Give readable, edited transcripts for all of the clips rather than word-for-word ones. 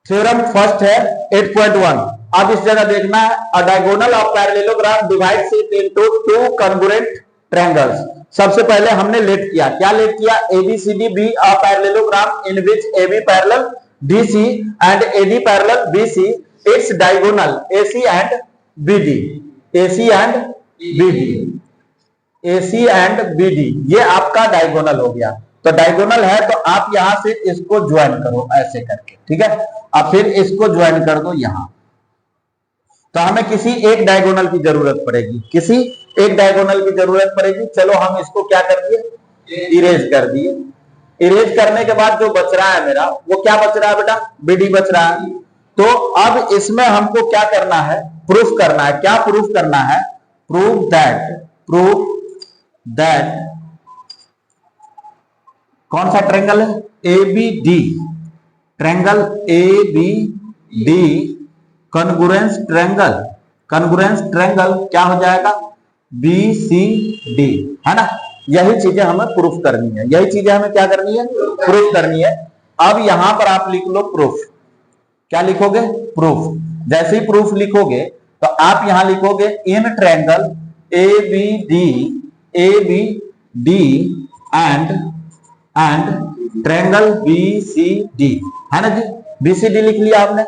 Theorem first है 8.1। अब इस जगह देखना है, अ diagonal of parallelogram divides it into two congruent triangles. सबसे पहले हमने लेट किया, क्या लेट किया, ABCD be a parallelogram in which AB parallel DC and AD parallel BC, its diagonal AC and BD, AC and BD, AC and BD, ये आपका diagonal हो गया। तो डायगोनल है तो आप यहां से इसको ज्वाइन करो ऐसे करके, ठीक है। अब फिर इसको ज्वाइन कर दो यहां, तो हमें किसी एक डायगोनल की जरूरत पड़ेगी, किसी एक डायगोनल की जरूरत पड़ेगी। चलो हम इसको क्या कर दिए, इरेज कर दिए। इरेज करने के बाद जो बच रहा है मेरा, वो क्या बच रहा है बेटा, BD बच रहा है। तो अब इसमें हमको क्या करना है, प्रूफ करना है। क्या प्रूफ करना है, प्रूफ दैट कौन सा ट्रायंगल है, ABD, triangle ABD congruence triangle क्या हो जाएगा, BCD, है ना। यही चीजें हमें प्रूफ करनी है, यही चीजें हमें क्या करनी है, प्रूफ करनी है। अब यहां पर आप लिख लो प्रूफ। क्या लिखोगे, प्रूफ। जैसे ही प्रूफ लिखोगे तो आप यहां लिखोगे in triangle ABD and triangle BCD, है ना जी, BCD लिख लिया आपने।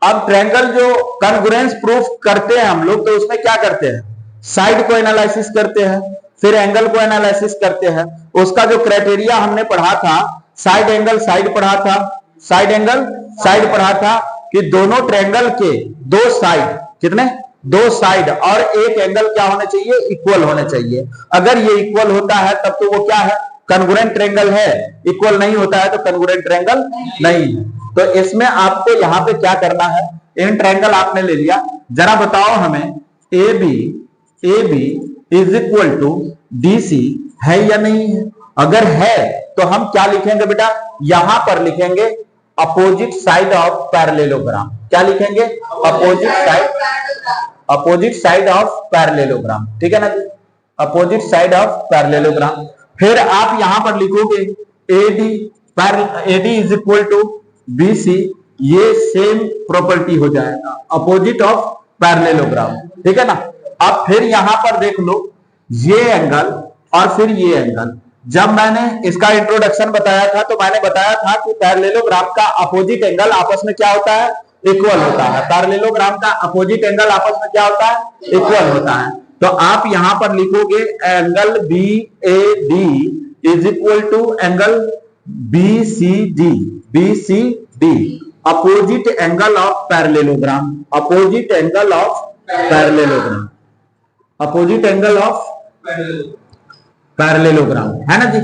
अब ट्रायंगल जो कॉन्ग्रुएंस प्रूफ करते हैं हम लोग, तो उसमें क्या करते हैं, साइड को एनालिसिस करते हैं, फिर एंगल को एनालिसिस करते हैं। उसका जो क्राइटेरिया हमने पढ़ा था, साइड एंगल साइड पढ़ा था, साइड एंगल साइड पढ़ा था कि दोनों ट्रायंगल के दो साइड, कितने, दो साइड और एक एंगल क्या होने चाहिए, इक्वल होने चाहिए। अगर ये इक्वल होता है तब तो वो क्या है, कॉन्ग्रुएंट ट्रायंगल है। इक्वल नहीं होता है तो कॉन्ग्रुएंट ट्रायंगल नहीं है। तो इसमें आपको यहां पे क्या करना है, इन ट्रायंगल आपने ले लिया। जरा बताओ हमें AB is equal to DC है या नहीं है। अगर है तो हम क्या लिखेंगे बेटा, यहां पर लिखेंगे अपोजिट साइड ऑफ पैरेललोग्राम। क्या लिखेंगे, अपोजिट साइड ऑफ पैरेललोग्राम, ठीक है ना जी, अपोजिट साइड ऑफ पैरेललोग्राम। फिर आप यहां पर लिखोगे AD is equal to BC, ये सेम प्रॉपर्टी हो जाएगा, अपोजिट ऑफ पैरेललोग्राम, ठीक है ना। अब फिर यहां पर देख लो, ये एंगल और फिर ये एंगल। जब मैंने इसका इंट्रोडक्शन बताया था तो मैंने बताया था कि पैरेललोग्राम का अपोजिट एंगल आपस में क्या होता है, इक्वल होता है। पैरेललोग्राम का अपोजिट एंगल आपस में क्या होता है, इक्वल होता है। तो आप यहां पर लिखोगे angle BAD is equal to angle BCD, opposite angle of parallelogram, opposite angle of parallelogram, opposite angle of parallelogram, है ना जी।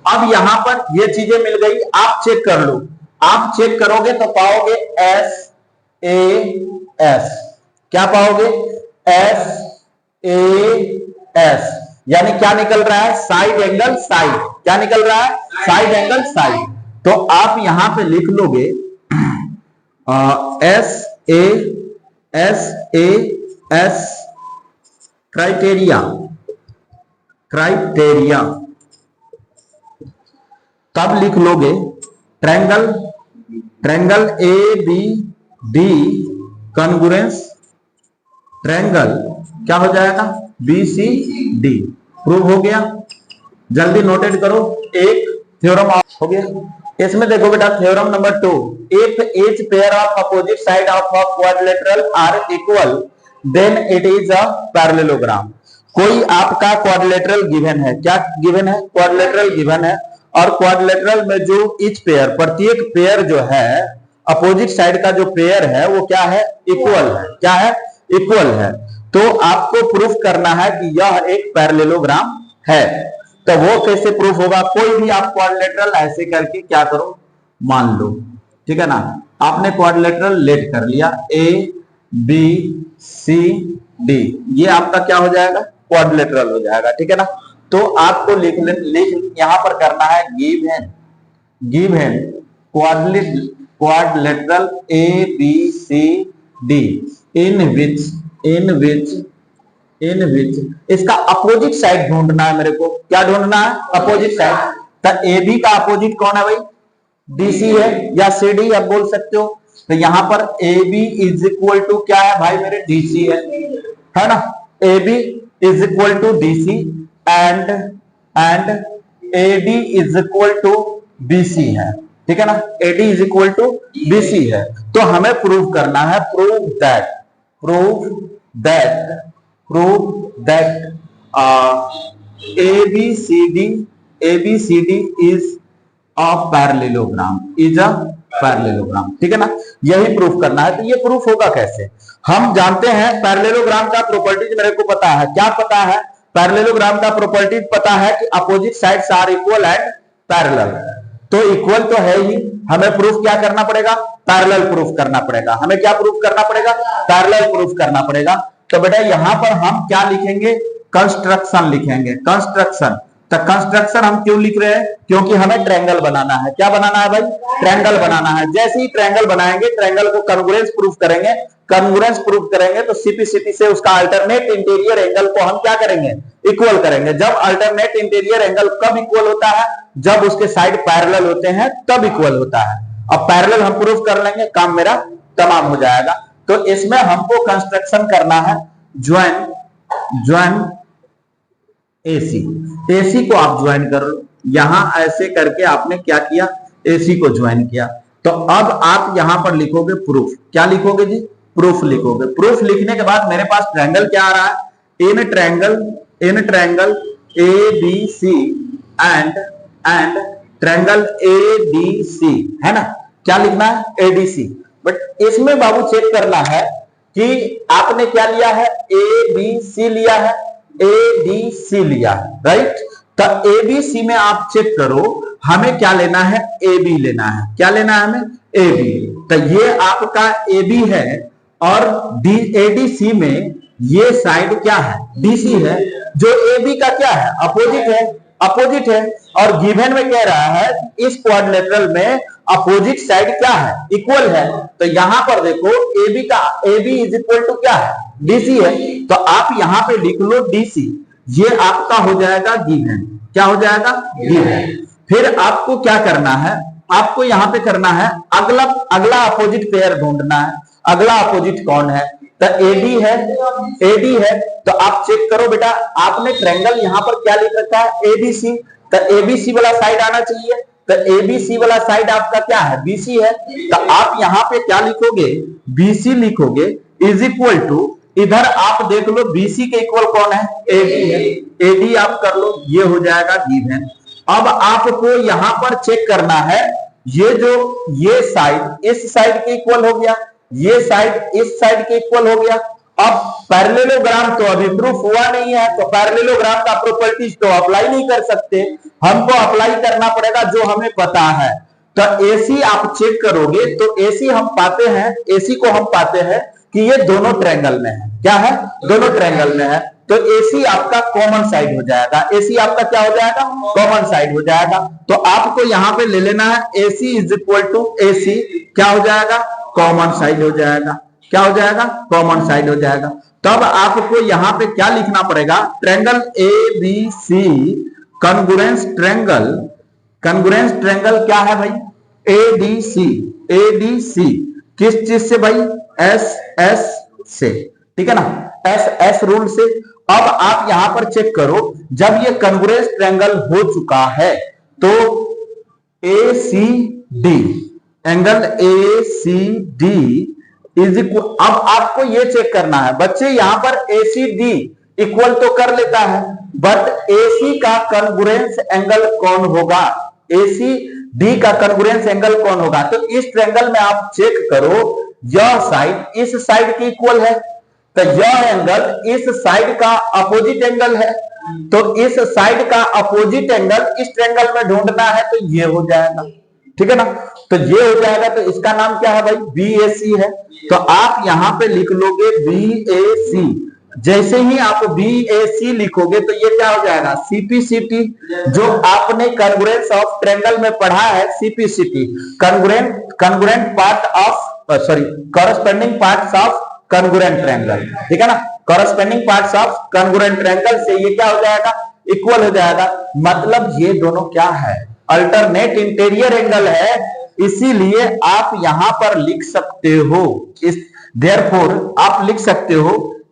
अब यहां पर ये चीजें मिल गई, आप चेक कर लो। आप चेक करोगे तो पाओगे SAS, क्या पाओगे, SAS, यानी क्या निकल रहा है, साइड एंगल साइड। क्या निकल रहा है, साइड एंगल साइड। तो आप यहां पे लिख लोगे SAS क्राइटेरिया, तब लिख लोगे ट्रायंगल ABD कॉन्ग्रुएंस ट्रायंगल क्या हो जाएगा, BCD। प्रूव हो गया, जल्दी नोटेट करो, एक थ्योरम हो गया। इसमें देखो बेटा theorem number 2, if each pair of opposite side of a quadrilateral are equal then it is a parallelogram। कोई आपका क्वाड्रिलेटरल गिवन है, क्या गिवन है, क्वाड्रिलेटरल गिवन है, और क्वाड्रिलेटरल में जो ईच पेयर, प्रत्येक पेयर जो है, अपोजिट साइड का जो पेयर है वो क्या है, इक्वल है। क्या है, इक्वल है। तो आपको प्रूफ करना है कि यह एक पैरेललोग्राम है। तो वो कैसे प्रूफ होगा, कोई भी आप क्वाड्रिलेटरल ऐसे करके क्या करो, मान लो, ठीक है ना। आपने क्वाड्रिलेटरल लेट कर लिया, ABCD, ये आपका क्या हो जाएगा, क्वाड्रिलेटरल हो जाएगा, ठीक है ना। तो आपको लिख यहां पर करना है गिवन क्वाड्रिलेटरल ABCD इन विच इसका अपोजिट साइड ढूंढना है मेरे को। क्या ढूंढना है, अपोजिट साइड। तो AB का अपोजिट कौन है भाई, DC है, या CD आप बोल सकते हो। तो यहाँ पर A B is equal to क्या है भाई मेरे, डीसी है ना। A B is equal to DC and A D is equal to BC है, ठीक है ना। A D is equal to BC है। तो हमें प्रूव करना है, prove that ABCD is a parallelogram, ठीक है ना। यही प्रूफ करना है। तो ये प्रूफ होगा कैसे? हम जानते हैं पैरेललोग्राम का प्रॉपर्टीज मेरे को पता है। क्या पता है? पैरेललोग्राम का प्रॉपर्टीज पता है कि opposite sides are equal and parallel. तो इक्वल तो है ही, हमें प्रूफ क्या करना पड़ेगा? पैरेलल प्रूफ करना पड़ेगा। हमें क्या प्रूफ करना पड़ेगा? पैरेलल प्रूफ करना पड़ेगा। तो बेटा यहां पर हम क्या लिखेंगे? कंस्ट्रक्शन लिखेंगे, कंस्ट्रक्शन। तो कंस्ट्रक्शन हम क्यों लिख रहे हैं? क्योंकि हमें ट्रायंगल बनाना है। क्या बनाना है भाई? ट्रायंगल बनाना है। जैसे ही ट्रायंगल बनाएंगे, ट्रायंगल को कॉन्ग्रुएंस प्रूफ करेंगे, कॉन्ग्रुएंस प्रूफ करेंगे तो सीपीसीटी से उसका अल्टरनेट इंटीरियर एंगल को हम क्या करेंगे? इक्वल करेंगे। जब अल्टरनेट इंटीरियर एंगल कब इक्वल होता है? जब उसके साइड पैरेलल होते हैं तब इक्वल होता है। अब पैरेलल हम प्रूफ कर लेंगे, काम मेरा तमाम हो जाएगा। तो इसमें हमको कंस्ट्रक्शन करना है ज्वाइन AC को आप ज्वाइन कर लो। यहां ऐसे करके आपने क्या किया? AC को ज्वाइन किया। तो अब आप यहां पर लिखोगे प्रूफ। क्या लिखोगे जी? प्रूफ लिखोगे। प्रूफ लिखने के बाद मेरे पास ट्रायंगल क्या आ रहा है? In triangle ABC and triangle ADC, है ना। क्या लिखना है? ADC। बट इसमें बाबू चेक करना है कि आपने क्या लिया है? ABC लिया है, ADC लिया है, राइट। तो ABC में आप चेक करो, हमें क्या लेना है? AB लेना है। क्या लेना है हमें? AB। तो ये आपका AB है और ADC में ये साइड क्या है? DC है। जो AB का क्या है? अपोजिट है। और गिवन में कह रहा है इस क्वाड्रिलेटरल में अपोजिट साइड क्या है? इक्वल है। तो यहां पर देखो AB इज इक्वल टू क्या है? DC है। तो आप यहां पे लिख लो DC। ये आपका हो जाएगा गिवन। क्या हो जाएगा? गिवन। फिर आपको क्या करना है? आपको यहां पे करना है अगला अपोजिट पेयर ढूंढना है। अगला अपोजिट कौन है? तो AD है। तो आप चेक करो बेटा, आपने ट्रायंगल यहां पर क्या लिख रखा है? ABC। तो ABC वाला साइड आना चाहिए। तो ABC वाला साइड आपका क्या है? BC है। तो आप यहां पे क्या लिखोगे? BC लिखोगे इज इक्वल टू, इधर आप देख लो BC के इक्वल कौन है? AD है। AD आप कर लो, ये हो जाएगा गिवन। अब आपको यहां पर चेक करना है, ये साइड इस साइड के इक्वल हो गया, ये साइड इस साइड के इक्वल हो गया। अब पैरेललोग्राम तो अभी प्रूफ हुआ नहीं है, तो पैरेललोग्राम का प्रॉपर्टीज तो अप्लाई नहीं कर सकते। हमको अप्लाई करना पड़ेगा जो हमें पता है। तो AC आप चेक करोगे तो AC हम पाते हैं, AC को हम पाते हैं कि ये दोनों ट्रायंगल में है। क्या है? दोनों ट्रायंगल में है। तो AC आपका कॉमन साइड हो जाएगा। AC आपका क्या हो जाएगा? कॉमन साइड हो जाएगा। तो आपको यहां पे ले लेना है AC is equal to AC। क्या हो जाएगा? कॉमन साइड हो जाएगा। क्या हो जाएगा? कॉमन साइड हो जाएगा। तब आपको यहां पे क्या लिखना पड़ेगा? ट्रायंगल ABC कॉन्ग्रुएंस ट्रायंगल क्या है भाई? ADC किस चीज से भाई? SS से, ठीक है ना, SS रूल से। अब आप यहां पर चेक करो, जब ये कॉन्ग्रुएंस ट्रायंगल हो चुका है तो ACD, angle ACD is equal, अब आपको ये चेक करना है बच्चे, यहां पर ACD इक्वल तो कर लेता है, बट AC का कॉन्ग्रुएंस एंगल कौन होगा? ACD का कॉन्ग्रुएंस एंगल कौन होगा? तो इस ट्रायंगल में आप चेक करो, यह साइड इस साइड की इक्वल है, तो यह एंगल इस साइड का अपोजिट एंगल है। तो इस साइड का अपोजिट एंगल इस ट्रायंगल में ढूंढना है, तो ये हो जाएगा, ठीक है ना। तो ये हो जाएगा। तो इसका नाम क्या है भाई? BAC है। तो आप यहां पे लिख लोगे BAC। जैसे ही आप BAC लिखोगे तो ये क्या हो जाएगा? CPCT। जो आपने कॉन्ग्रुएंस ऑफ ट्रायंगल में पढ़ा है, CPCT, congruent part of corresponding parts of congruent triangle, ठीक है ना। Corresponding parts of congruent triangle से ये क्या हो जाएगा? इक्वल हो जाएगा। मतलब ये दोनों क्या है? अल्टरनेट इंटीरियर एंगल है, इसीलिए आप यहां पर लिख सकते हो, इस देयरफॉर आप लिख सकते हो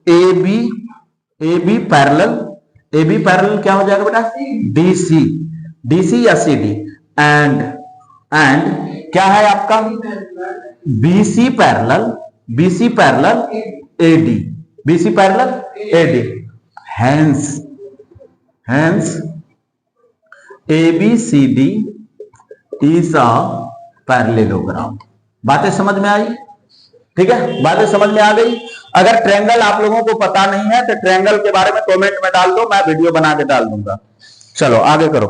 ए बी पैरेलल क्या हो जाएगा बेटा, डीसी या सीडी, एंड क्या है आपका BC parallel AD, hence ABCD is a parallelogram. बातें समझ में आई? ठीक है, बातें समझ में आ गई। अगर ट्रायंगल आप लोगों को पता नहीं है तो ट्रायंगल के बारे में कमेंट में डाल दो, मैं वीडियो बना के डाल दूंगा। चलो आगे करो।